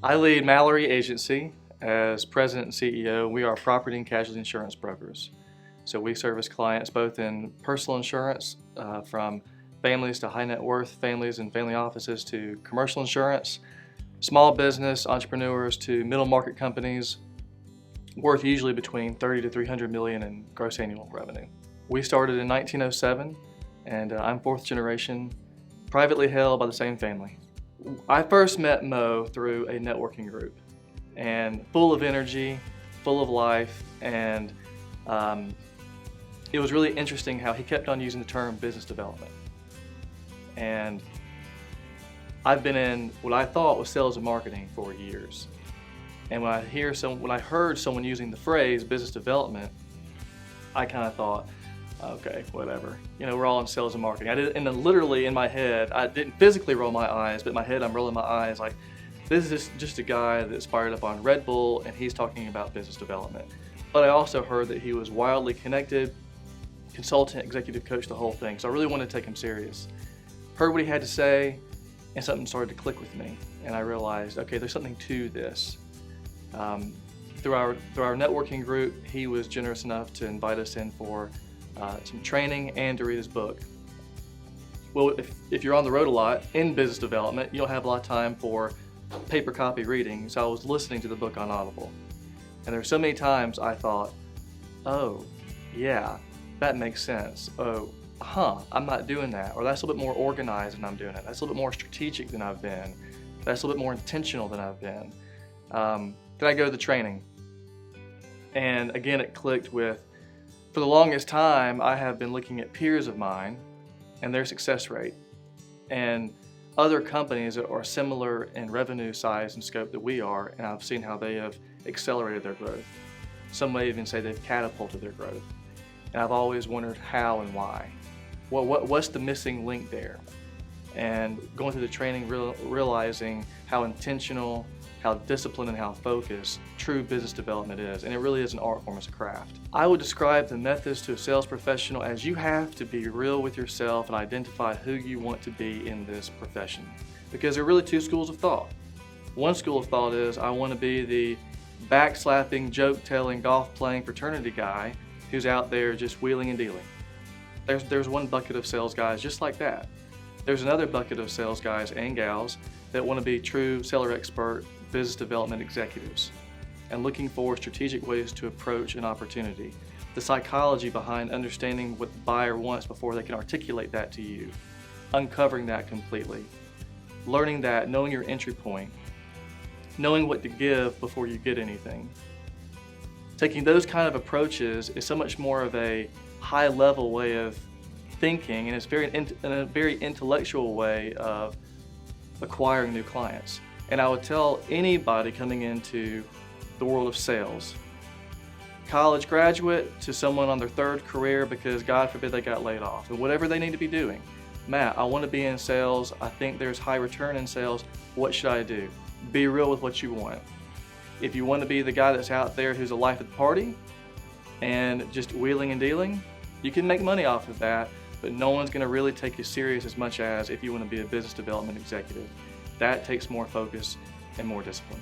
I lead Mallory Agency as President and CEO. We are property and casualty insurance brokers. So we service clients both in personal insurance, from families to high net worth families and family offices, to commercial insurance, small business entrepreneurs to middle market companies, worth usually between 30 to 300 million in gross annual revenue. We started in 1907, and I'm fourth generation, privately held by the same family. I first met Mo through a networking group, and full of energy, full of life, and it was really interesting how he kept on using the term business development. And I've been in what I thought was sales and marketing for years. And when I heard someone using the phrase business development, I kind of thought, okay, whatever. You know, we're all in sales and marketing. And then literally in my head, I didn't physically roll my eyes, but in my head I'm rolling my eyes like, this is just a guy that's fired up on Red Bull and he's talking about business development. But I also heard that he was wildly connected, consultant, executive coach, the whole thing. So I really wanted to take him serious. Heard what he had to say, and something started to click with me. And I realized, okay, there's something to this. Through our networking group, he was generous enough to invite us in for some training and to read his book. Well, if you're on the road a lot in business development, you don't have a lot of time for paper copy reading, so I was listening to the book on Audible. And there were so many times I thought, oh, yeah, that makes sense. Oh, I'm not doing that. Or that's a little bit more organized than I'm doing it. That's a little bit more strategic than I've been. That's a little bit more intentional than I've been. Then I go to the training. And again, it clicked with, for the longest time, I have been looking at peers of mine and their success rate, and other companies that are similar in revenue size and scope that we are, and I've seen how they have accelerated their growth. Some may even say they've catapulted their growth. And I've always wondered how and why. What's the missing link there? And going through the training, realizing how intentional, how disciplined, and how focused true business development is. And it really is an art form, it's a craft. I would describe the methods to a sales professional as you have to be real with yourself and identify who you want to be in this profession. Because there are really two schools of thought. One school of thought is, I want to be the backslapping, joke-telling, golf-playing fraternity guy who's out there just wheeling and dealing. There's one bucket of sales guys just like that. There's another bucket of sales guys and gals that want to be true seller expert, business development executives, and looking for strategic ways to approach an opportunity. The psychology behind understanding what the buyer wants before they can articulate that to you. Uncovering that completely. Learning that, knowing your entry point. Knowing what to give before you get anything. Taking those kind of approaches is so much more of a high-level way of thinking, and it's a very intellectual way of acquiring new clients. And I would tell anybody coming into the world of sales, college graduate to someone on their third career because God forbid they got laid off, and whatever they need to be doing. Matt, I want to be in sales. I think there's high return in sales. What should I do? Be real with what you want. If you want to be the guy that's out there who's a life at the party and just wheeling and dealing, you can make money off of that, but no one's going to really take you serious as much as if you want to be a business development executive. That takes more focus and more discipline.